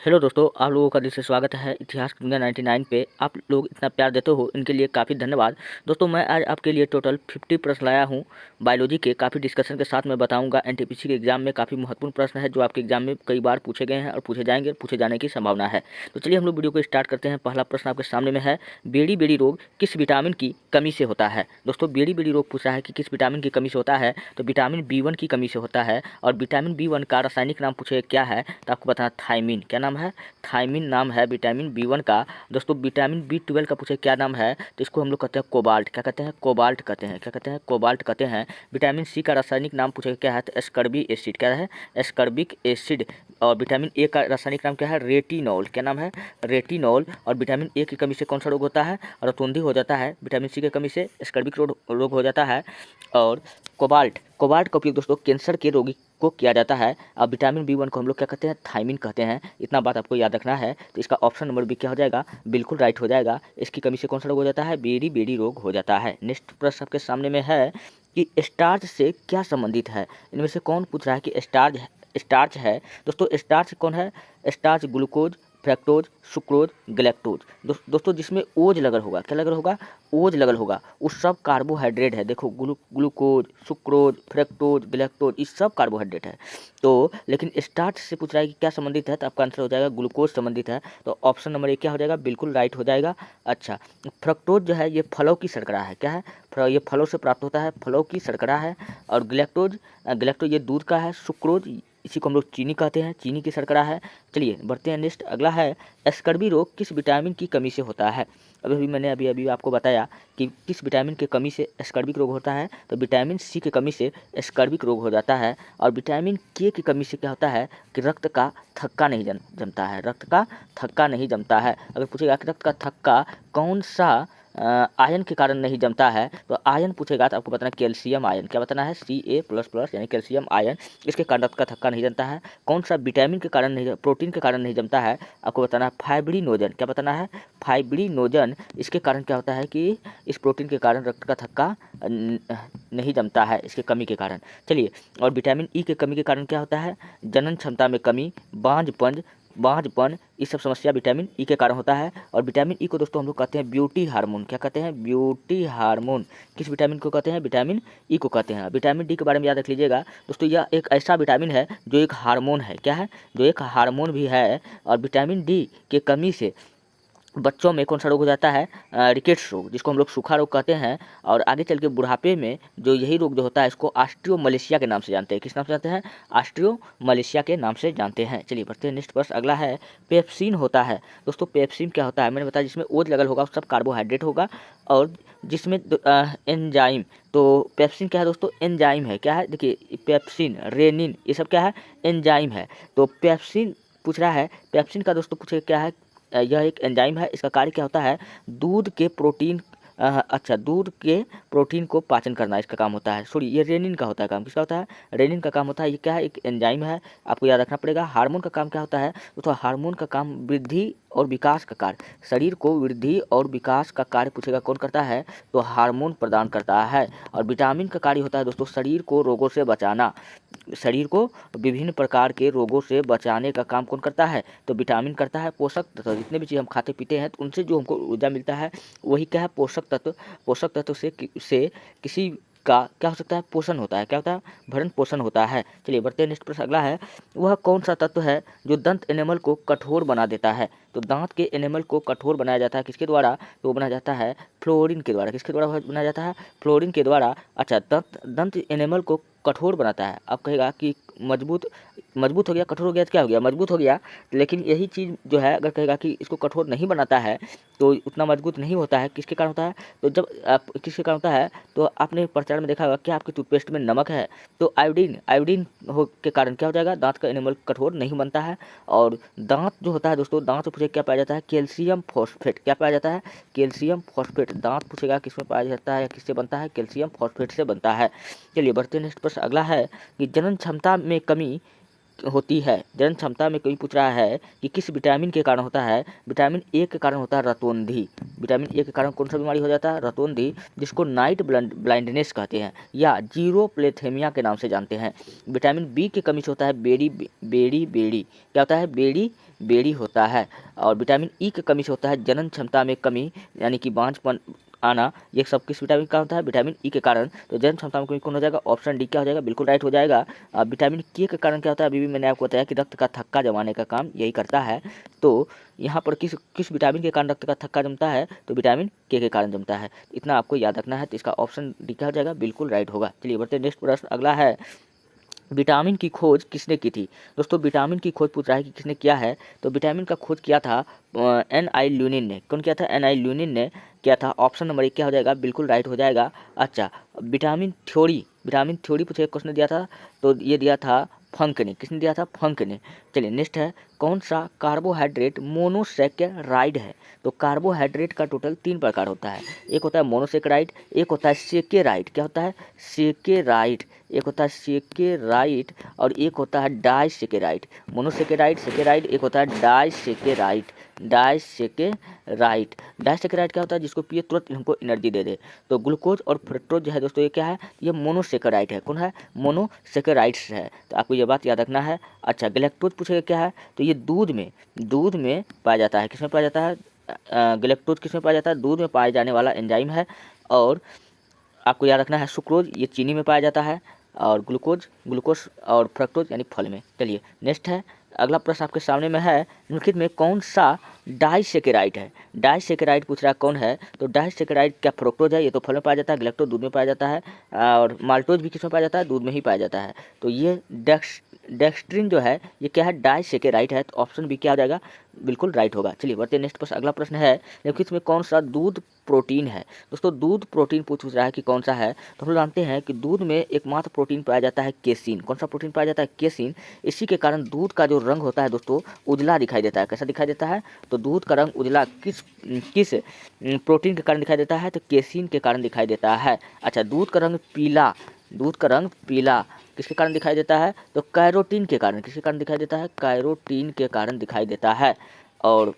Hello दोस्तों, आप लोगों का दिल से स्वागत है इतिहास की दुनिया 99 पे। आप लोग इतना प्यार देते हो, इनके लिए काफ़ी धन्यवाद। दोस्तों, मैं आज आपके लिए टोटल 50 प्रश्न लाया हूँ बायोलॉजी के। काफ़ी डिस्कशन के साथ मैं बताऊंगा। एनटीपीसी के एग्जाम में काफ़ी महत्वपूर्ण प्रश्न है जो आपके एग्जाम में कई बार पूछे गए हैं और पूछे जाएंगे, पूछे जाने की संभावना है। तो चलिए हम लोग वीडियो को स्टार्ट करते हैं। पहला प्रश्न आपके सामने में है, बेड़ी बेड़ी रोग किस विटामिन की कमी से होता है। दोस्तों, बेड़ी बेड़ी रोग पूछा है कि किस विटामिन की कमी से होता है, तो विटामिन B1 की कमी से होता है। और विटामिन B1 का रासायनिक नाम पूछे क्या है, तो आपको बताना थायमिन। क्या नाम है? थायमिन नाम है विटामिन B1 का। दोस्तों, विटामिन B12 का पूछे क्या नाम है, तो इसको हम लोग कहते हैं कोबाल्ट। क्या कहते हैं? कोबाल्ट कहते हैं। क्या कहते हैं? कोबाल्ट कहते हैं। विटामिन C का रासायनिक नाम पूछे क्या है, तो एस्कर्बिक एसिड। क्या है? Ascorbic acid. और विटामिन A का रासायनिक नाम क्या है? रेटिनॉल। क्या नाम है? रेटिनॉल। और विटामिन A की कमी से कौन सा रोग होता है? रतौंधी हो जाता है। विटामिन C की कमी से एस्कर्बिक रोग हो जाता है। और कोबाल्ट का उपयोग दोस्तों कैंसर के रोगी को किया जाता है। अब विटामिन B1 को हम लोग क्या कहते हैं? थायमिन कहते हैं। इतना बात आपको याद रखना है। तो इसका ऑप्शन नंबर बी क्या हो जाएगा? बिल्कुल राइट हो जाएगा। इसकी कमी से कौन सा रोग हो जाता है? बेड़ी बेड़ी रोग हो जाता है। नेक्स्ट प्रश्न आपके सामने में है कि स्टार्च से क्या संबंधित है। इनमें से कौन पूछ रहा है कि स्टार्च है? दोस्तों, स्टार्च कौन है? Starch glucose, fructose, sucrose, galactose. दोस्तों, जिसमें ओज लगल होगा, क्या लगल होगा? ओज लगल होगा, वो सब कार्बोहाइड्रेट है। देखो, ग्लूकोज, सुक्रोज, फ्रक्टोज, गैलेक्टोज, ये सब कार्बोहाइड्रेट है। तो लेकिन स्टार्च से पूछ रहा है कि क्या संबंधित है, तो आपका आंसर हो जाएगा ग्लूकोज संबंधित है। तो ऑप्शन नंबर ए क्या हो जाएगा? बिल्कुल राइट हो जाएगा। अच्छा, फ्रक्टोज जो है ये फलों की शर्करा है। क्या है? ये फलों से प्राप्त होता है, फलों की शर्करा है। और गैलेक्टोज ये दूध का है। सुक्रोज इसी को हम लोग चीनी कहते हैं, चीनी की शर्करा है। चलिए बढ़ते हैं। नेक्स्ट अगला है, स्कर्वी रोग किस विटामिन की कमी से होता है। मैंने अभी आपको बताया कि किस विटामिन की कमी से स्कर्विक रोग होता है, तो विटामिन C की कमी से स्कर्विक रोग हो जाता है। और विटामिन K की कमी से क्या होता है कि रक्त का थक्का नहीं जमता है। रक्त का थक्का नहीं जमता है। अगर पूछेगा कि रक्त का थक्का कौन सा आयन के कारण नहीं जमता है, तो आयन पूछेगा तो आपको बताना कैल्शियम आयन। क्या बताना है? Ca++ यानी कैल्शियम आयन। इसके कारण रक्त का थक्का नहीं जमता है। कौन सा विटामिन के कारण नहीं, प्रोटीन के कारण नहीं जमता है, आपको बताना है फाइब्रिनोजन। क्या बताना है? फाइब्रिनोजन। इसके कारण क्या होता है कि इस प्रोटीन के कारण रक्त का थक्का नहीं जमता है, इसके कमी के कारण। चलिए, और विटामिन E के कमी के कारण क्या होता है? जनन क्षमता में कमी, बांझपन, ये सब समस्या विटामिन E के कारण होता है। और विटामिन E को दोस्तों हम लोग कहते हैं ब्यूटी हार्मोन। क्या कहते हैं? Beauty hormone. किस विटामिन को कहते हैं? विटामिन E को कहते हैं। विटामिन D के बारे में याद रख लीजिएगा दोस्तों, यह एक ऐसा विटामिन है जो एक हार्मोन है। क्या है? जो एक हार्मोन भी है। और विटामिन D के कमी से बच्चों में कौन सा रोग हो जाता है? रिकेट्स रोग, जिसको हम लोग सूखा रोग कहते हैं। और आगे चल के बुढ़ापे में जो यही रोग जो होता है, इसको ऑस्टियोमलेशिया के नाम से जानते हैं। किस नाम से जानते हैं? ऑस्टियोमलेशिया के नाम से जानते हैं। चलिए बढ़ते हैं। नेक्स्ट प्रश्न अगला है, पेप्सिन होता है। दोस्तों, पेप्सिन क्या होता है? मैंने बताया जिसमें ओज लगल होगा, सब कार्बोहाइड्रेट होगा। और जिसमें एंजाइम, तो पेप्सिन क्या है दोस्तों? एंजाइम है। क्या है? देखिए, पेप्सिन, रेनिन, ये सब क्या है? एंजाइम है। तो पेप्सिन पूछ रहा है। पेप्सिन का दोस्तों पूछे क्या है? यह एक एंजाइम है। इसका कार्य क्या होता है? दूध के प्रोटीन दूध के प्रोटीन को पाचन करना इसका काम होता है। सॉरी, ये रेनिन का होता है काम। किसका होता है? रेनिन का काम होता है। ये क्या है? एक एंजाइम है, आपको याद रखना पड़ेगा। हार्मोन का काम क्या होता है? तो हार्मोन का काम वृद्धि और विकास का कार्य, शरीर को वृद्धि और विकास का कार्य पूछेगा कौन करता है, तो हार्मोन प्रदान करता है। और विटामिन का कार्य होता है दोस्तों शरीर को रोगों से बचाना। शरीर को विभिन्न प्रकार के रोगों से बचाने का काम कौन करता है? तो विटामिन करता है। पोषक तत्व, जितने भी चीज़ हम खाते पीते हैं तो उनसे जो हमको ऊर्जा मिलता है वही क्या है? पोषक तत्व। पोषक तत्व से किसी का क्या हो सकता है? पोषण होता है। क्या होता है? भरण पोषण होता है। चलिए बढ़ते हैं। नेक्स्ट प्रश्न अगला है, वह कौन सा तत्व है जो दंत एनिमल को कठोर बना देता है। तो दांत के एनिमल को कठोर बनाया जाता है किसके द्वारा? तो वो बनाया जाता है फ्लोरीन के द्वारा। किसके द्वारा बनाया जाता है? फ्लोरीन के द्वारा। अच्छा, दंत एनिमल को कठोर बनाता है। आप कहेगा कि मजबूत हो गया, कठोर हो गया, तो क्या हो गया? मजबूत हो गया। लेकिन यही चीज़ जो है, अगर कहेगा कि इसको कठोर नहीं बनाता है तो उतना मजबूत नहीं होता है। किसके कारण होता है? तो जब आप किसके कारण होता है, तो आपने प्रचार में देखा होगा कि आपके टूथपेस्ट में नमक है, तो आयोडीन हो के कारण क्या हो जाएगा? दांत का एनिमल कठोर नहीं बनता है। और दांत जो होता है दोस्तों, दांत पूछे क्या पाया जाता है? Calcium phosphate. क्या पाया जाता है? Calcium phosphate. दांत पूछेगा किसमें पाया जाता है या किससे बनता है? कैल्शियम फॉस्फेट से बनता है। चलिए बढ़ते हैं। नेक्स्ट प्रश्न अगला है कि जनन क्षमता में कमी होती है? जनन क्षमता में कोई पूछ रहा है कि किस विटामिन के कारण होता है? विटामिन ए के कारण होता है रतौंधी। विटामिन ए के कारण कौन सा बीमारी हो जाता है? रतौंधी, जिसको नाइट ब्लाइंडनेस कहते हैं या जीरोप्लेथेमिया के नाम से जानते हैं। विटामिन बी की कमी से होता है बेड़ी बेड़ी क्या होता है? बेड़ी बेड़ी होता है। और विटामिन ई की कमी से होता है जनन क्षमता में कमी, यानी कि बांझपन आना। ये सब किस विटामिन का होता है? विटामिन ई के कारण। तो जनन क्षमता में कमी कौन हो जाएगा? ऑप्शन डी क्या हो जाएगा? बिल्कुल राइट हो जाएगा। विटामिन के कारण क्या होता है? अभी भी मैंने आपको बताया कि रक्त का थक्का जमाने का काम यही करता है। तो यहाँ पर किस किस विटामिन के कारण रक्त का थक्का जमता है? तो विटामिन के कारण जमता है। इतना आपको याद रखना है। तो इसका ऑप्शन डी क्या हो जाएगा? बिल्कुल राइट होगा। चलिए बढ़ते नेक्स्ट प्रश्न अगला है, विटामिन की खोज किसने की थी? दोस्तों विटामिन की खोज पूछ रहा है कि किसने किया है? तो विटामिन का खोज किया था एन.आई. ल्यूनिन ने। कौन किया था? एन.आई. ल्यूनिन ने किया था। ऑप्शन नंबर 1 क्या हो जाएगा? बिल्कुल राइट हो जाएगा। अच्छा, विटामिन थ्योरी पूछे क्वेश्चन दिया था, तो ये दिया था फंक ने। किसने दिया था? फंक ने। चलिए नेक्स्ट है, कौन सा कार्बोहाइड्रेट मोनोसेकेराइड है? तो कार्बोहाइड्रेट का टोटल 3 प्रकार होता है। एक होता है मोनोसेकेराइड, एक होता है सेकेराइड। क्या होता है? सेकेराइड। एक होता है सेकेराइड और एक होता है डाइसेकेराइड। मोनोसेकेराइड, सेकेराइड, एक होता है डाइसेकेराइड। डाइसेकेराइड क्या होता है? जिसको पिए तुरंत हमको एनर्जी दे दे। तो ग्लूकोज और फ्रक्टोज जो है दोस्तों, ये क्या है? ये मोनोसेकेराइड है। कौन है? मोनोसेकेराइड्स है। तो आपको ये बात याद रखना है। अच्छा, गैलेक्टोज पूछेगा क्या है? तो ये दूध में पाया जाता है। किसमें पाया जाता है? गैलेक्टोज किसमें पाया जाता है? दूध में पाए जाने वाला एंजाइम है। और आपको याद रखना है सुक्रोज ये चीनी में पाया जाता है, और ग्लूकोज और फ्रक्टोज यानी फल में। चलिए नेक्स्ट है, अगला प्रश्न आपके सामने में है, निम्नलिखित में कौन सा डाइसेकेराइड है? डाइसेकेराइड पूछ रहा है कौन है? तो डाइसेकेराइड क्या फ्रक्टोज है? ये तो फल में पाया जाता है। गैलेक्टोज दूध में पाया जाता है, और माल्टोज भी किस में पाया जाता है? दूध में ही पाया जाता है। तो ये डेक्स्ट्रिन जो है ये क्या है? डाइसेकेराइड है। तो ऑप्शन बी क्या हो जाएगा? बिल्कुल राइट होगा। चलिए बढ़ते नेक्स्ट प्रश्न। अगला प्रश्न है, निम्नलिखित में कौन सा दूध प्रोटीन है? दोस्तों दूध प्रोटीन पूछ रहा है कि कौन सा है? तो हम लोग जानते हैं कि दूध में एकमात्र प्रोटीन पाया जाता है केसिन। कौन सा प्रोटीन पाया जाता है? केसिन। इसी के कारण दूध का जो रंग होता है दोस्तों उजला दिखाई देता है। कैसा दिखाई देता है? तो दूध का रंग उजला किस प्रोटीन के कारण दिखाई देता है? तो केसिन के कारण दिखाई देता है। अच्छा, दूध का रंग पीला किसके कारण दिखाई देता है? तो कैरोटीन के कारण। किसके कारण दिखाई देता है? कैरोटीन के कारण दिखाई देता है। और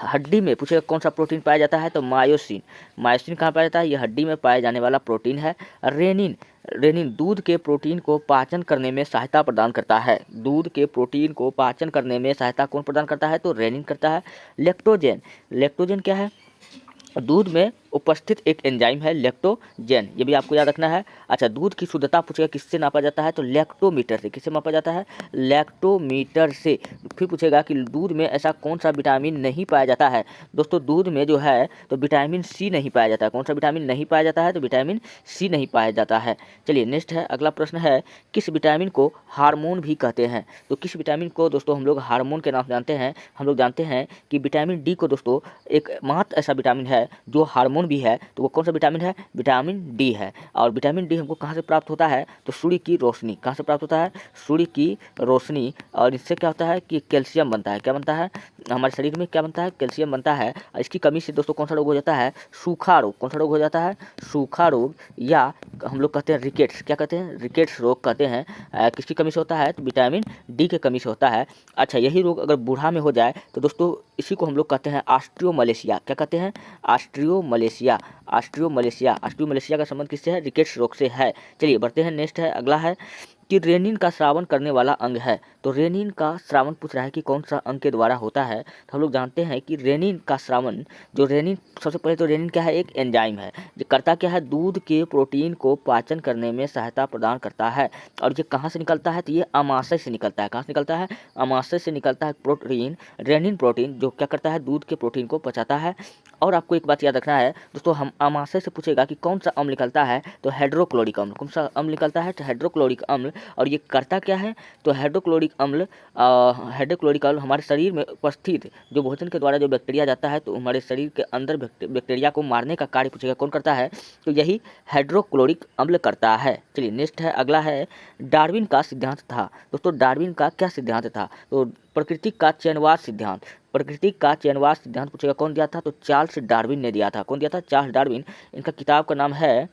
हड्डी में पूछेगा कौन सा प्रोटीन पाया जाता है? तो मायोसिन कहाँ पाया जाता है? यह हड्डी में पाए जाने वाला प्रोटीन है। रेनिन दूध के प्रोटीन को पाचन करने में सहायता प्रदान करता है। दूध के प्रोटीन को पाचन करने में सहायता कौन प्रदान करता है? तो रेनिन करता है। लेक्टोजेन क्या है? दूध में उपस्थित एक एंजाइम है लेक्टोजेन। ये भी आपको याद रखना है। अच्छा, दूध की शुद्धता पूछेगा किससे नापा जाता है? तो लैक्टोमीटर से। किससे मापा जाता है? लैक्टोमीटर से। फिर पूछेगा कि दूध में ऐसा कौन सा विटामिन नहीं पाया जाता है? दोस्तों दूध में जो है तो विटामिन सी नहीं पाया जाता है। कौन सा विटामिन नहीं पाया जाता है? तो विटामिन सी नहीं पाया जाता है। चलिए नेक्स्ट है, अगला प्रश्न है, किस विटामिन को हार्मोन भी कहते हैं? तो किस विटामिन को दोस्तों हम लोग हार्मोन के नाम से जानते हैं? हम लोग जानते हैं कि विटामिन डी को दोस्तों एक मात्र ऐसा विटामिन है जो हार्मोन भी है। तो वो कौन सा विटामिन है? विटामिन डी है। और विटामिन डी हमको कहाँ से प्राप्त होता है? तो सूर्य की रोशनी। कहाँ से प्राप्त होता है? सूर्य की रोशनी। और इससे क्या होता है कि कैल्शियम बनता है। क्या बनता है? हमारे शरीर में क्या बनता है? कैल्शियम बनता है। इसकी कमी से दोस्तों कौन सा रोग हो जाता है? सूखा रोग। कौन सा रोग हो जाता है? सूखा रोग, या हम लोग कहते हैं रिकेट्स। क्या कहते हैं? रिकेट्स रोग कहते हैं। किसकी कमी से होता है? तो विटामिन डी की कमी से होता है। अच्छा, यही रोग अगर बूढ़ा में हो जाए तो दोस्तों इसी को हम लोग कहते हैं ऑस्टियोमलेशिया। क्या कहते हैं? ऑस्टियोमलेशिया का संबंध किससे है? रिकेट्स रोग से है। चलिए बढ़ते हैं नेक्स्ट है, अगला है कि रेनिन का स्रावन करने वाला अंग है। तो रेनिन का स्रावन पूछ रहा है कि कौन सा अंग के द्वारा होता है? तो हम लोग जानते हैं कि रेनिन का स्रावन, जो रेनिन, सबसे पहले तो रेनिन क्या है? एक एंजाइम है। जो करता क्या है? दूध के प्रोटीन को पाचन करने में सहायता प्रदान करता है। और ये कहाँ से निकलता है? तो ये अमाशय से निकलता है। कहाँ से निकलता है? अमाशय से निकलता है प्रोटीन, रेनिन प्रोटीन, जो क्या करता है? दूध के प्रोटीन को पचाता है। और आपको एक बात याद रखना है दोस्तों, हम अमाशय से पूछेगा कि कौन सा अम्ल निकलता है? तो हाइड्रोक्लोरिक अम्ल। कौन सा अम्ल निकलता है? तो हाइड्रोक्लोरिक अम्ल। और ये करता क्या है? तो हाइड्रोक्लोरिक अम्ल हमारे शरीर में उपस्थित जो भोजन के द्वारा जो बैक्टीरिया जाता है तो हमारे शरीर के अंदर बैक्टीरिया को मारने का कार्य पूछेगा कौन करता है? तो यही हाइड्रोक्लोरिक अम्ल करता है। चलिए नेक्स्ट है, अगला है, डार्विन का सिद्धांत था। दोस्तों डार्विन का क्या सिद्धांत था? तो प्रकृति का चयनवाद सिद्धांत। प्रकृति का चयनवाद सिद्धांत पूछेगा कौन दिया था? तो चार्ल्स डार्विन ने दिया था। कौन दिया था? Charles Darwin. इनका किताब का नाम है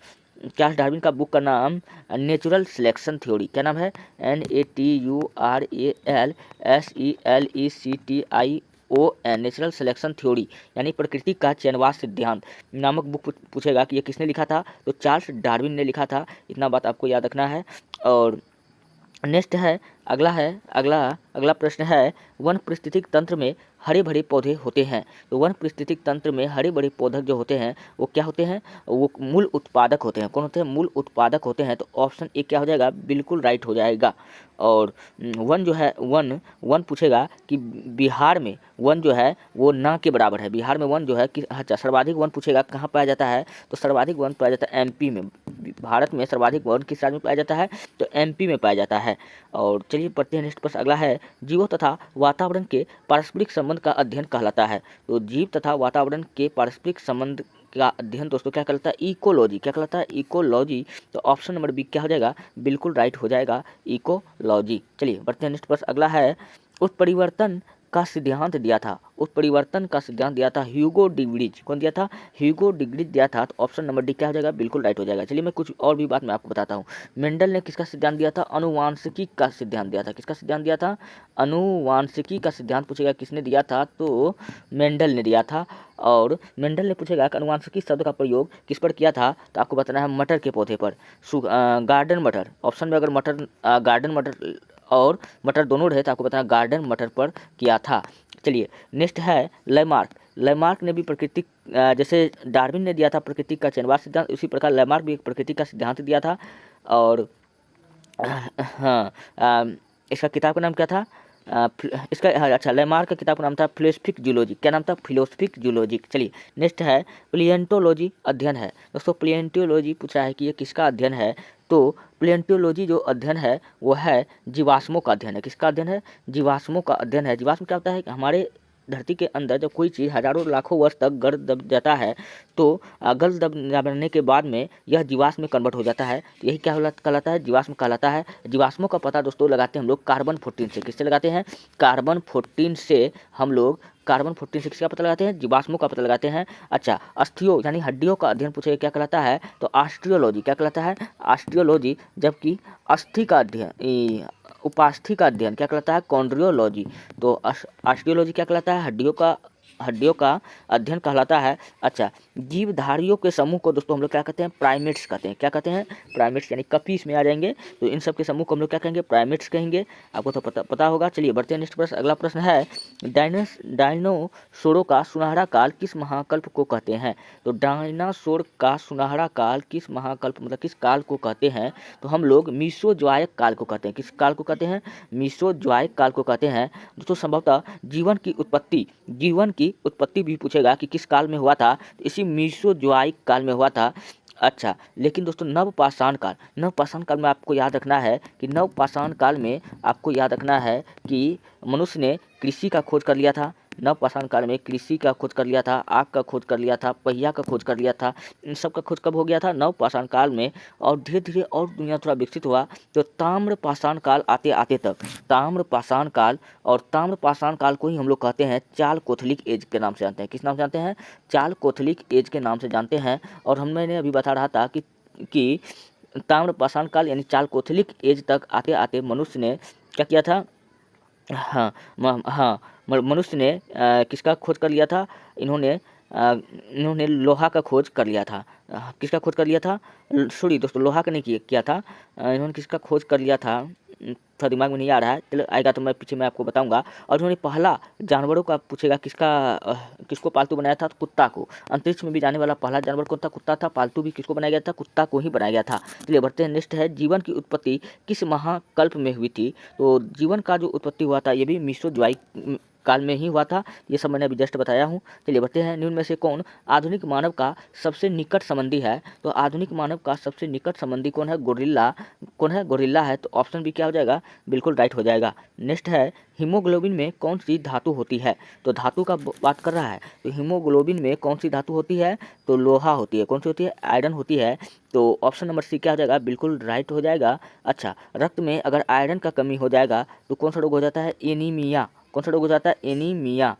चार्ल्स डार्विन का बुक का नाम नेचुरल सिलेक्शन थ्योरी, क्या नाम है? NATURALSELECTION, नेचुरल सिलेक्शन थ्योरी यानी प्रकृति का चयनवाद सिद्धांत नामक बुक पूछेगा कि ये किसने लिखा था? तो चार्ल्स डार्विन ने लिखा था। इतना बात आपको याद रखना है। और नेक्स्ट है, अगला प्रश्न है, वन पारिस्थितिक तंत्र में हरे भरे पौधे होते हैं। तो वन पारिस्थितिक तंत्र में हरे भरे पौधे जो होते हैं वो क्या होते हैं? वो मूल उत्पादक होते हैं। कौन होते हैं? मूल उत्पादक होते हैं। तो ऑप्शन ए क्या हो जाएगा? बिल्कुल राइट हो जाएगा। और वन जो है, वन पूछेगा कि बिहार में वन जो है वो ना के बराबर है। बिहार में वन जो है कि अच्छा, सर्वाधिक वन पूछेगा कहाँ पाया जाता है? तो सर्वाधिक वन पाया जाता है एमपी में। भारत में सर्वाधिक वन किस राज्य में पाया जाता है? तो एमपी में पाया जाता है। और चलिए पढ़ते हैं नेक्स्ट प्रश्न। अगला है, जीवों तथा वातावरण के पारस्परिक संबंध का अध्ययन कहलाता है। तो जीव तथा वातावरण के पारस्परिक संबंध का अध्ययन दोस्तों क्या कहलाता है? इकोलॉजी। क्या कहलाता है? इकोलॉजी। तो ऑप्शन नंबर बी क्या हो जाएगा? बिल्कुल राइट हो जाएगा, इकोलॉजी। चलिए बढ़ते हैं नेक्स्ट प्रश्न। अगला है, उत्परिवर्तन का सिद्धांत दिया था। उत्परिवर्तन का सिद्धांत दिया था ह्यूगो डिग्रीज। कौन दिया था? ह्यूगो डिग्रीज दिया था। तो ऑप्शन नंबर डी क्या हो जाएगा? बिल्कुल राइट हो जाएगा। चलिए मैं कुछ और भी बात मैं आपको बताता हूँ। मेंडल ने किसका सिद्धांत दिया था? अनुवांशिकी का सिद्धांत दिया था। किसका सिद्धांत दिया था? अनुवांशिकी का सिद्धांत पूछेगा किसने दिया था? तो मेंडल ने दिया था। और मेंडल ने पूछेगा कि अनुवांशिकी शब्द का प्रयोग किस पर किया था? तो आपको बताना है मटर के पौधे पर, गार्डन मटर। ऑप्शन में अगर मटर, गार्डन मटर और मटर दोनों रहे तो आपको बताना गार्डन मटर पर किया था। चलिए नेक्स्ट है, लेमार्क। लेमार्क ने भी प्रकृति, जैसे डार्विन ने दिया था प्रकृति का चयनवाद सिद्धांत, उसी प्रकार लेमार्क भी एक प्रकृति का सिद्धांत दिया था। और हाँ, इसका किताब का नाम क्या था? इसका अच्छा, लेमार्क का किताब का नाम था फिलोसफिक जूलॉजी। क्या नाम था? Philosophic zoology. चलिए नेक्स्ट है, प्लियंटोलॉजी अध्ययन है। दोस्तों प्लियंटोलॉजी पूछा है कि ये किसका अध्ययन है? तो प्लियंटोलॉजी जो अध्ययन है वो है जीवाश्मों का अध्ययन है। किसका अध्ययन है? जीवाश्मों का अध्ययन है। जीवाश्म क्या होता है कि हमारे धरती के अंदर जब कोई चीज़ हजारों लाखों वर्ष तक गल दब जाता है तो गल दबने के बाद में यह जीवाश्म में कन्वर्ट हो जाता है। तो यही क्या कहलाता है? जीवाश्म कहलाता है। जीवाश्मों का पता दोस्तों लगाते हैं हम लोग कार्बन 14 से। किससे लगाते हैं? कार्बन 14 से हम लोग कार्बन 14 से किसका पता लगाते हैं? जीवाश्मों का पता लगाते हैं। अच्छा, अस्थियों यानी हड्डियों का अध्ययन पूछे क्या कहलाता है? तो ऑस्टियोलॉजी। क्या कहलाता है? ऑस्टियोलॉजी। जबकि अस्थि का अध्ययन, उपास्थि का अध्ययन क्या कहलाता है? कॉन्ड्रियोलॉजी। तो ऑस्टियोलॉजी क्या कहलाता है? हड्डियों का अध्ययन कहलाता है। अच्छा, जीवधारियों के समूह को दोस्तों हम लोग क्या कहते हैं? प्राइमेट्स कहते हैं। क्या कहते हैं? प्राइमेट्स, यानी कपी इसमें आ जाएंगे। तो इन सब के समूह को हम लोग क्या कहेंगे? प्राइमेट्स कहेंगे। आपको तो पता होगा। चलिए बढ़ते हैं नेक्स्ट प्रश्न। अगला प्रश्न है, डायनासोरों का सुनहरा काल किस महाकल्प को कहते हैं? तो डायनासोर का सुनहरा काल किस महाकल्प, मतलब किस काल को कहते हैं? तो हम लोग मीसोजोइक काल को कहते हैं। किस काल को कहते हैं? मीसोजोइक काल को कहते हैं। दोस्तों संभवतः जीवन की उत्पत्ति भी पूछेगा कि किस काल में हुआ था? तो इसी मीसोजोइक काल में हुआ था। अच्छा, लेकिन दोस्तों नवपाषाण काल में आपको याद रखना है कि नवपाषाण काल में आपको याद रखना है कि मनुष्य ने कृषि का खोज कर लिया था। नवपाषाण काल में कृषि का खोज कर लिया था, आग का खोज कर लिया था, पहिया का खोज कर लिया था। इन सब का खोज कब हो गया था? नवपाषाण काल में। और धीरे धीरे और दुनिया थोड़ा विकसित हुआ तो ताम्रपाषाण काल आते आते तक ताम्रपाषाण काल को ही हम लोग कहते हैं चालकोथलिक एज के नाम से जानते हैं। किस नाम से जानते हैं? चालकोथलिक एज के नाम से जानते हैं। और मैंने अभी बता रहा था कि ताम्रपाषाण काल यानी चालकोथलिक एज तक आते आते मनुष्य ने क्या किया था? हाँ, मनुष्य ने किसका खोज कर लिया था? इन्होंने लोहा का खोज कर लिया था। किसका खोज कर लिया था? सॉरी दोस्तों, लोहा का नहीं किया था। इन्होंने किसका खोज कर लिया था? थोड़ा दिमाग में नहीं आ रहा है, चलो आएगा तो मैं पीछे मैं आपको बताऊंगा। और उन्होंने पहला जानवरों का पूछेगा किसको पालतू बनाया था? तो कुत्ता को। अंतरिक्ष में भी जाने वाला पहला जानवर कौन था? कुत्ता था। पालतू भी किसको बनाया गया था? कुत्ता को ही बनाया गया था। चलिए बढ़ते हैं। नेक्स्ट है, जीवन की उत्पत्ति किस महाकल्प में हुई थी? तो जीवन का जो उत्पत्ति हुआ था ये भी मीसोजोइक काल में ही हुआ था। ये सब मैंने अभी जस्ट बताया हूँ। चलिए बढ़ते हैं। निम्न में से कौन आधुनिक मानव का सबसे निकट संबंधी है? तो आधुनिक मानव का सबसे निकट संबंधी कौन है? गोरिल्ला है। तो ऑप्शन भी क्या हो जाएगा? बिल्कुल राइट हो जाएगा। नेक्स्ट है, हीमोग्लोबिन में कौन सी धातु होती है? तो धातु का बात कर रहा है। तो हीमोग्लोबिन में कौन सी धातु होती है? तो लोहा होती है। कौन सी होती है? आयरन होती है। तो ऑप्शन नंबर सी क्या हो जाएगा? बिल्कुल राइट हो जाएगा। अच्छा, रक्त में अगर आयरन का कमी हो जाएगा तो कौन सा रोग हो जाता है? एनीमिया। कौन सा रोग हो जाता है? एनीमिया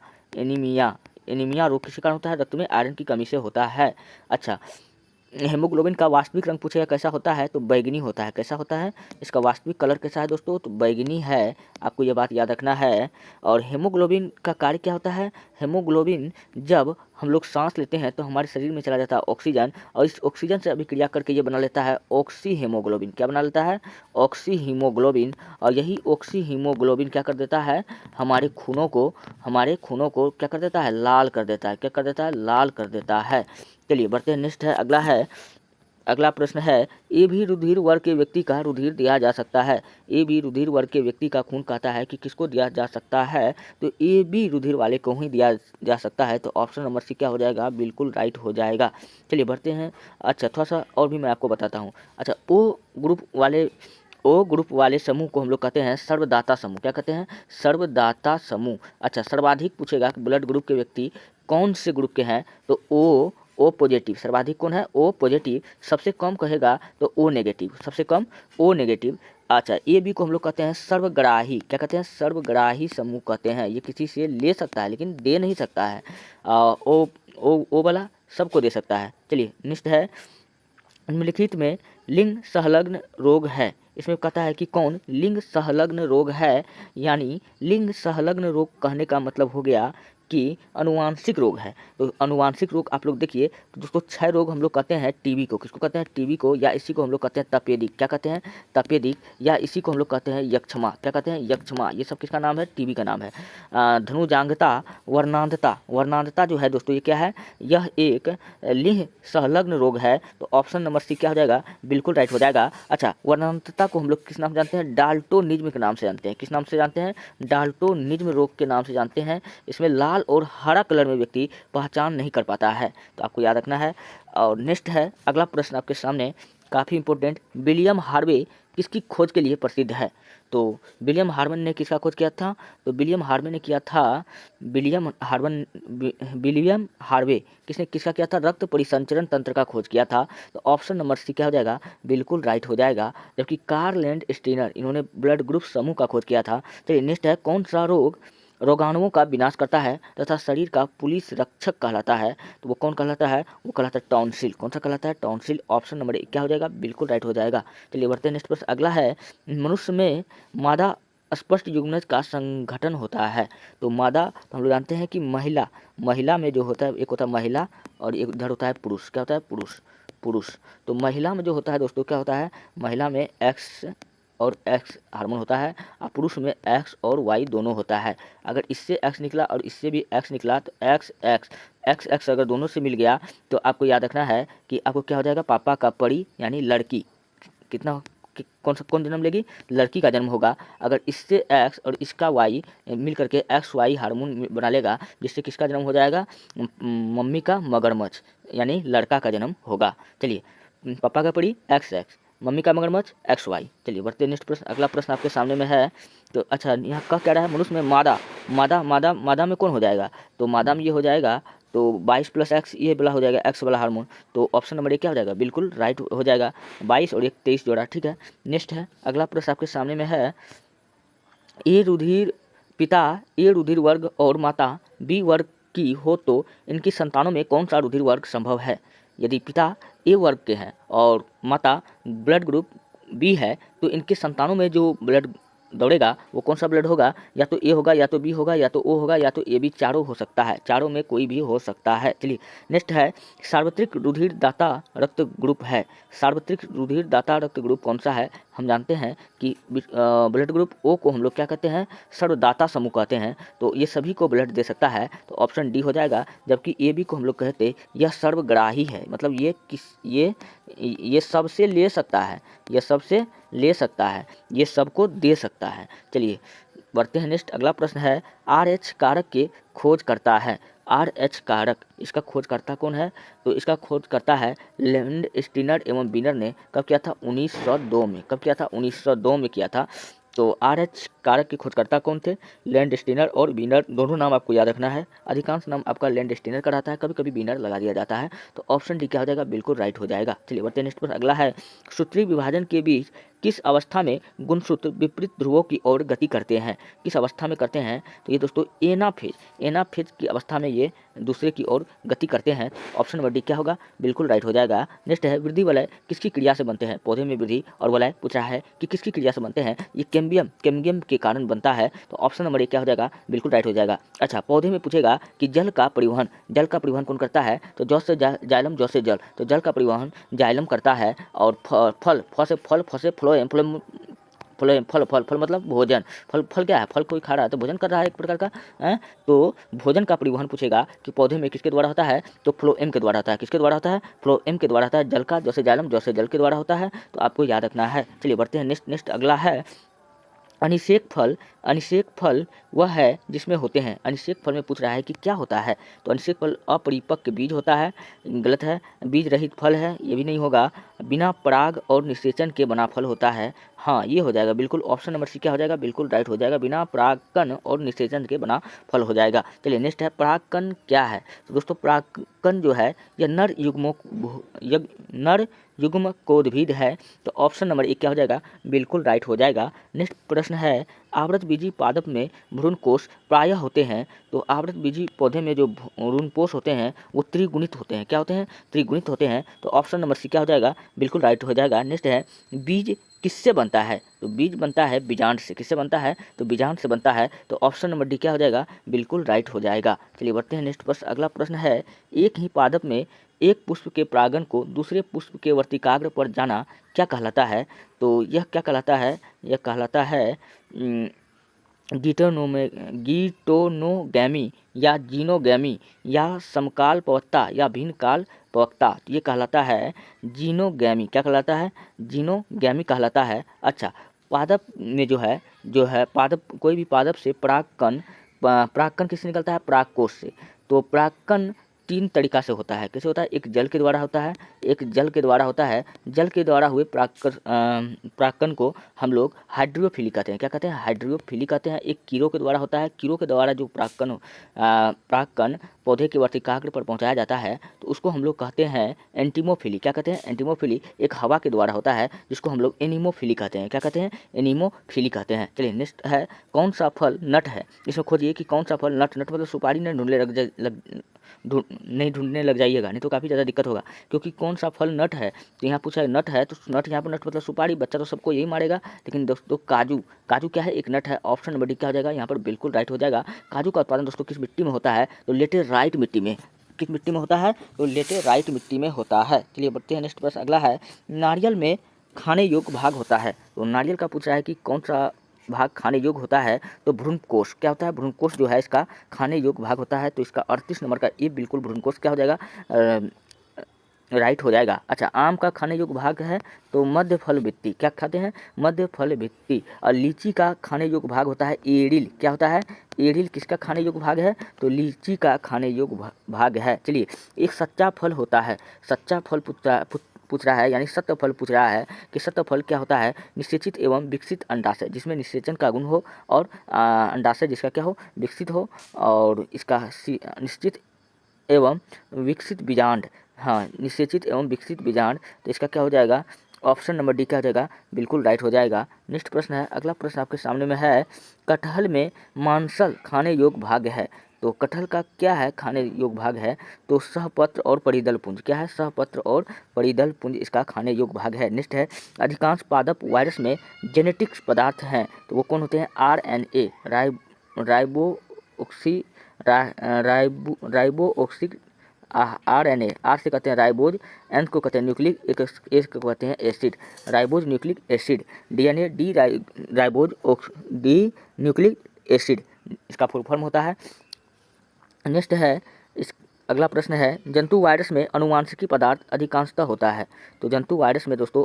रोग किस कारण होता है? रक्त में आयरन की कमी से होता है। अच्छा, हेमोग्लोबिन का वास्तविक रंग पूछेगा कैसा होता है, तो बैगनी होता है। कैसा होता है, इसका वास्तविक कलर कैसा है दोस्तों, तो बैगनी है। आपको ये बात याद रखना है। और हेमोग्लोबिन का कार्य क्या होता है, हेमोग्लोबिन जब हम लोग सांस लेते हैं तो हमारे शरीर में चला जाता है ऑक्सीजन, और इस ऑक्सीजन से अभिक्रिया करके ये बना लेता है ऑक्सी हीमोग्लोबिन। क्या बना लेता है, ऑक्सी हीमोग्लोबिन। और यही ऑक्सी हीमोग्लोबिन क्या कर देता है, हमारे खूनों को क्या कर देता है, लाल कर देता है। क्या कर देता है, लाल कर देता है। चलिए बढ़ते हैं, नेक्स्ट है, अगला प्रश्न है, ए भी रुधिर वर्ग के व्यक्ति का रुधिर दिया जा सकता है। ए बी रुधिर वर्ग के व्यक्ति का खून कहता है कि किसको दिया जा सकता है, तो ए बी रुधिर वाले को ही दिया जा सकता है। तो ऑप्शन नंबर सी क्या हो जाएगा, बिल्कुल राइट हो जाएगा। चलिए बढ़ते हैं। अच्छा थोड़ा सा और भी मैं आपको बताता हूँ। अच्छा ओ ग्रुप वाले समूह को हम लोग कहते हैं सर्वदाता समूह। क्या कहते हैं, सर्वदाता समूह। अच्छा सर्वाधिक पूछेगा कि ब्लड ग्रुप के व्यक्ति कौन से ग्रुप के हैं, तो ओ पॉजिटिव। सर्वाधिक कौन है, ओ पॉजिटिव। सबसे कम कहेगा तो ओ नेगेटिव, सबसे कम ओ नेगेटिव। अच्छा ए बी को हम लोग कहते हैं सर्वग्राही। क्या कहते हैं, सर्वग्राही समूह कहते हैं। ये किसी से ले सकता है लेकिन दे नहीं सकता है। ओ वाला सबको दे सकता है। चलिए नेक्स्ट है, निम्नलिखित में लिंग संलग्न रोग है। इसमें कहता है कि कौन लिंग संलग्न रोग है, यानी लिंग संलग्न रोग कहने का मतलब हो गया कि अनुवांशिक रोग है। तो अनुवांशिक रोग आप लोग देखिए, तो दोस्तों 6 रोग हम लोग कहते हैं टीबी को। किसको कहते हैं, टीबी को, या इसी को हम लोग कहते हैं तपेदिक। क्या कहते हैं, तपेदिक। या इसी को हम लोग कहते हैं यक्षमा। क्या कहते हैं, यक्षमा। ये सब किसका नाम है, टीबी का नाम है। धनुजांगता, वर्णांधता जो है दोस्तों ये क्या है, यह एक लिंग संलग्न रोग है। तो ऑप्शन नंबर सी क्या हो जाएगा, बिल्कुल राइट हो जाएगा। अच्छा वर्णांधता को हम लोग किस नाम से जानते हैं, डाल्टोनिज्म के नाम से जानते हैं। किस नाम से जानते हैं, डाल्टोनिज्म रोग के नाम से जानते हैं। इसमें लाल और हरा कलर में व्यक्ति पहचान नहीं कर पाता है, तो आपको याद रखना है। और नेक्स्ट है, अगला प्रश्न आपके सामने काफ़ी इंपॉर्टेंट, विलियम हार्वे किसकी खोज के लिए प्रसिद्ध है। तो विलियम हार्मन ने किसका खोज किया था, तो विलियम हार्वे ने किया था, विलियम हार्वे किसका किया था, रक्त परिसंचरण तंत्र का खोज किया था। तो ऑप्शन नंबर सी क्या हो जाएगा, बिल्कुल राइट हो जाएगा। जबकि कार्ल लैंड स्टीनर इन्होंने ब्लड ग्रुप समूह का खोज किया था। चलिए नेक्स्ट है, कौन सा रोग रोगाणुओं का विनाश करता है तथा शरीर का पुलिस रक्षक कहलाता है, तो वो कौन कहलाता है, वो कहलाता है टॉन्सिल। कौन सा कहलाता है, टॉन्सिल। ऑप्शन नंबर क्या हो जाएगा, बिल्कुल राइट हो जाएगा। चलिए बढ़ते हैं नेक्स्ट प्रश्न। अगला है, मनुष्य में मादा स्पष्ट युग्मज का संगठन होता है। तो मादा तो हम लोग जानते हैं कि महिला में जो होता है, एक होता है महिला और एक इधर होता है पुरुष। क्या होता है, पुरुष। तो महिला में जो होता है दोस्तों क्या होता है, महिला में एक्स और एक्स हार्मोन होता है, और पुरुष में एक्स और वाई दोनों होता है। अगर इससे एक्स निकला और इससे भी एक्स निकला तो एक्स अगर दोनों से मिल गया तो आपको याद रखना है कि आपको क्या हो जाएगा, पापा का परी यानी लड़की कौन जन्म लेगी, लड़की का जन्म होगा। अगर इससे एक्स और इसका वाई मिल करके एक्स वाई हार्मोन बना लेगा, जिससे किसका जन्म हो जाएगा, मम्मी का मगरमच्छ यानी लड़का का जन्म होगा। चलिए पापा का परी एक्स, मम्मी का मगरमच्छ एक्स वाई। चलिए बढ़ते नेक्स्ट प्रश्न। अगला प्रश्न आपके सामने में है, तो अच्छा यहाँ कह क्या रहा है, मनुष्य में मादा में कौन हो जाएगा, तो मादा में ये हो जाएगा, तो 22 + एक्स ये वाला हो जाएगा, एक्स वाला हार्मोन। तो ऑप्शन नंबर 1 क्या हो जाएगा, बिल्कुल राइट हो जाएगा। 22 और 1 23 जोड़ा, ठीक है। नेक्स्ट है, अगला प्रश्न आपके सामने में है, पिता ए रुधिर वर्ग और माता बी वर्ग की हो तो इनकी संतानों में कौन सा रुधिर वर्ग संभव है। यदि पिता ए वर्ग के हैं और माता ब्लड ग्रुप बी है, तो इनके संतानों में जो ब्लड दौड़ेगा वो कौन सा ब्लड होगा, या तो ए होगा, या तो बी होगा, या तो ओ होगा, या तो ए बी, चारों हो सकता है, चारों में कोई भी हो सकता है। चलिए नेक्स्ट है, सार्वत्रिक रुधिर दाता रक्त ग्रुप है। सार्वत्रिक रुधिर दाता रक्त ग्रुप कौन सा है, हम जानते हैं कि ब्लड ग्रुप ओ को हम लोग क्या कहते हैं, सर्वदाता समूह कहते हैं। तो ये सभी को ब्लड दे सकता है, तो ऑप्शन डी हो जाएगा। जबकि ए बी को हम लोग कहते यह सर्वग्राही है, मतलब ये सबसे ले सकता है, ये सबको दे सकता है। चलिए बढ़ते हैं नेक्स्ट। अगला प्रश्न है, RH कारक के खोज करता है। RH कारक, इसका खोजकर्ता कौन है, तो इसका खोजकर्ता है लैंड स्टीनर एवं बीनर ने कब किया था, 1902 में। कब किया था, 1902 में किया था। तो RH कारक के खोजकर्ता कौन थे, लैंड स्टीनर और बीनर, दोनों नाम आपको याद रखना है। अधिकांश नाम आपका लैंड स्टीनर का रहता है, कभी कभी बीनर लगा दिया जाता है। तो ऑप्शन डी क्या हो जाएगा, बिल्कुल राइट हो जाएगा। चलिए बढ़ते हैं नेक्स्ट पर। अगला है, सूत्रीय विभाजन के बीच किस अवस्था में गुणसूत्र विपरीत ध्रुवों की ओर गति करते हैं? किस अवस्था में करते हैं? तो ये दोस्तों एनाफेज की अवस्था में ये दूसरे की ओर गति करते हैं। ऑप्शन नंबर डी क्या होगा? बिल्कुल राइट हो जाएगा। नेक्स्ट है वृद्धि वलय किसकी क्रिया से बनते हैं? पौधे में वृद्धि और वलय पूछ रहा है कि किसकी क्रिया से बनते हैं? ये कैम्बियम के कारण बनता है। तो ऑप्शन नंबर ए क्या हो जाएगा? बिल्कुल राइट हो जाएगा। अच्छा, पौधे में पूछेगा कि जल का परिवहन कौन करता है? तो जौ से जाइलम, जौ से जल। तो जल का परिवहन जाइलम करता है। और फल से फल मतलब भोजन। फल क्या है? फल कोई खा रहा है तो भोजन कर रहा है एक प्रकार का है। तो भोजन का परिवहन पूछेगा कि पौधे में किसके द्वारा होता है? तो फ्लोएम के द्वारा होता है। किसके द्वारा होता है? फ्लोएम के द्वारा होता है। जल का, जैसे जाइलम, जैसे जल के द्वारा होता है। तो आपको याद रखना है। चलिए बढ़ते हैं नेक्स्ट अगला है अनिषेक फल वह है जिसमें होते हैं। अनिषेक फल में पूछ रहा है कि क्या होता है? तो अनिषेक फल अपरिपक्व बीज होता है। गलत है। बीज रहित फल है, ये भी नहीं होगा। बिना पराग और निषेचन के बना फल होता है। हाँ, ये हो जाएगा बिल्कुल। ऑप्शन नंबर सी क्या हो जाएगा? बिल्कुल राइट हो जाएगा। बिना परागकण और निषेचन के बना फल हो जाएगा। चलिए नेक्स्ट है परागकण क्या है? तो दोस्तों परागकण जो है यह नर युग्मकोद्भिद है। तो ऑप्शन नंबर एक क्या हो जाएगा? बिल्कुल राइट हो जाएगा। नेक्स्ट प्रश्न है आवृतबीजी पादप में भ्रूणकोश प्रायः होते हैं। तो आवृतबीजी पौधे में जो भ्रूणकोश होते हैं वो त्रिगुणित होते हैं। क्या होते हैं? त्रिगुणित होते हैं। तो ऑप्शन नंबर सी क्या हो जाएगा? बिल्कुल राइट हो जाएगा। नेक्स्ट है बीज किससे बनता है? तो बीज बनता है बीजांड से। किससे बनता है? तो बीजांड से बनता है। तो ऑप्शन नंबर डी क्या हो जाएगा? बिल्कुल राइट हो जाएगा। चलिए बढ़ते हैं नेक्स्ट प्रश्न। अगला प्रश्न है एक ही पादप में एक पुष्प के परागण को दूसरे पुष्प के वर्तिकाग्र पर जाना क्या कहलाता है? तो यह क्या कहलाता है? यह कहलाता है गीटोनोगैमी या जीनोगैमी या समकाल प्रवक्ता या भिन्न काल प्रवक्ता। तो ये कहलाता है जीनोगैमी। क्या कहलाता है? जीनोगैमी कहलाता है। अच्छा, पादप में जो है पादप, कोई भी पादप से परागकण किससे निकलता है? परागकोश से। तो परागकण तीन तरीका से होता है। कैसे होता है? एक जल के द्वारा होता है, एक जल के द्वारा होता है। जल के द्वारा हुए परागकण को हम लोग हाइड्रोफिली कहते हैं। क्या कहते हैं? हाइड्रोफिली कहते हैं। एक कीड़ों के द्वारा होता है। कीड़ों के द्वारा जो परागकण पौधे के वर्तिकाग्र पर पहुंचाया जाता है तो उसको हम लोग कहते हैं एंटीमोफिली। क्या कहते हैं? एंटीमोफिली। एक हवा के द्वारा होता है जिसको हम लोग एनीमोफिली कहते हैं। क्या कहते हैं? एनीमोफिली कहते हैं। चलिए नेक्स्ट है कौन सा फल नट है? इसमें खोजिए कि कौन सा फल नट मतलब सुपारी नहीं ढूंढने लग जाइएगा, नहीं तो काफ़ी ज़्यादा दिक्कत होगा। क्योंकि कौन सा फल नट है? तो यहाँ पूछा है नट है, तो नट यहाँ पर नट मतलब सुपारी। बच्चा तो सबको यही मारेगा, लेकिन दोस्तों काजू क्या है? एक नट है। ऑप्शन नंबर डी क्या हो जाएगा? यहाँ पर बिल्कुल राइट हो जाएगा। काजू का उत्पादन दोस्तों किस मिट्टी में होता है? तो लेटेराइट मिट्टी में। किस मिट्टी में होता है? तो लेटेराइट मिट्टी में होता है। चलिए बढ़ते हैं नेक्स्ट प्रश्न। अगला है नारियल में खाने योग्य भाग होता है। तो नारियल का पूछ रहा है कि कौन सा भाग खाने योग्य होता है? तो भ्रूणकोश। क्या होता है? भ्रूणकोश जो है इसका खाने योग्य भाग होता है। तो इसका 38 नंबर का ए बिल्कुल भ्रूणकोश क्या हो जाएगा? राइट हो जाएगा। अच्छा, आम का खाने योग्य भाग है तो मध्य फल भित्ति। क्या खाते हैं? मध्य फल भित्ति। और लीची का खाने योग्य भाग होता है एड़िल। क्या होता है? एड़िल किसका खाने योग्य भाग है? तो लीची का खाने योग्य भाग है। चलिए, एक सच्चा फल होता है। सच्चा फल पूछ रहा है, यानी सत्य फल पूछ रहा है कि सत्य फल क्या होता है? निषेचित एवं विकसित अंडाशय, जिसमें निषेचन का गुण हो और अंडाशय जिसका क्या हो? विकसित हो। और इसका निश्चित एवं विकसित बीजांड। हाँ, निषेचित एवं विकसित बीजांड। तो इसका क्या हो जाएगा? ऑप्शन नंबर डी क्या हो जाएगा? बिल्कुल राइट हो जाएगा। नेक्स्ट प्रश्न है। अगला प्रश्न आपके सामने में है कटहल में मांसल खाने योग्य भाग है। तो कटहल का क्या है? खाने योग्य भाग है तो सहपत्र और परिदल पुंज। क्या है? सहपत्र और परिदल पुंज इसका खाने योग्य भाग है। नेक्स्ट है अधिकांश पादप वायरस में जेनेटिक्स पदार्थ हैं तो वो कौन होते हैं? RNA, राइबोओक्सिक RNA। आर से कहते हैं राइबोज, एन को कहते हैं न्यूक्लिक एस को कहते हैं acid, ribose nucleic acid. DNA D nucleic acid इसका फुल फॉर्म होता है। नेक्स्ट है इस अगला प्रश्न है जंतु वायरस में अनुवांशिकी पदार्थ अधिकांशतः होता है। तो जंतु वायरस में दोस्तों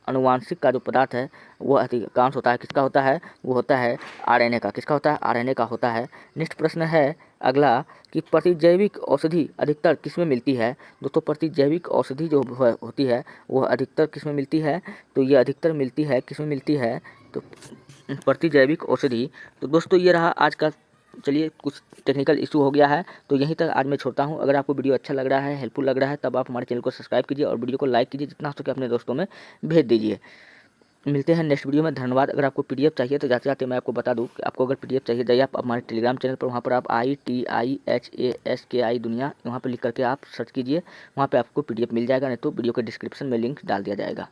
अनुवांशिक का जो पदार्थ है वो अधिकांश होता है। किसका होता है? वो होता है RNA का। किसका होता है? RNA का होता है। नेक्स्ट प्रश्न है अगला कि प्रतिजैविक औषधि अधिकतर किसमें मिलती है? दोस्तों प्रतिजैविक औषधि जो होती है वो अधिकतर किसमें मिलती है? तो ये अधिकतर मिलती है किसमें मिलती है? तो प्रतिजैविक औषधि। तो दोस्तों ये रहा आज का। चलिए, कुछ टेक्निकल इशू हो गया है तो यहीं तक आज मैं छोड़ता हूं। अगर आपको वीडियो अच्छा लग रहा है, हेल्पफुल लग रहा है, तब आप हमारे चैनल को सब्सक्राइब कीजिए और वीडियो को लाइक कीजिए, जितना हो सके अपने दोस्तों में भेज दीजिए। मिलते हैं नेक्स्ट वीडियो में। धन्यवाद। अगर आपको पीडीएफ चाहिए तो जाते जाते मैं आपको बता दूं कि आपको अगर पीडीएफ चाहिए जाइए आप हमारे टेलीग्राम चैनल पर, वहाँ पर आप ITIHASKI दुनिया वहाँ पर लिख करके आप सर्च कीजिए, वहाँ पे आपको पीडीएफ मिल जाएगा, नहीं तो वीडियो के डिस्क्रिप्शन में लिंक डाल दिया जाएगा।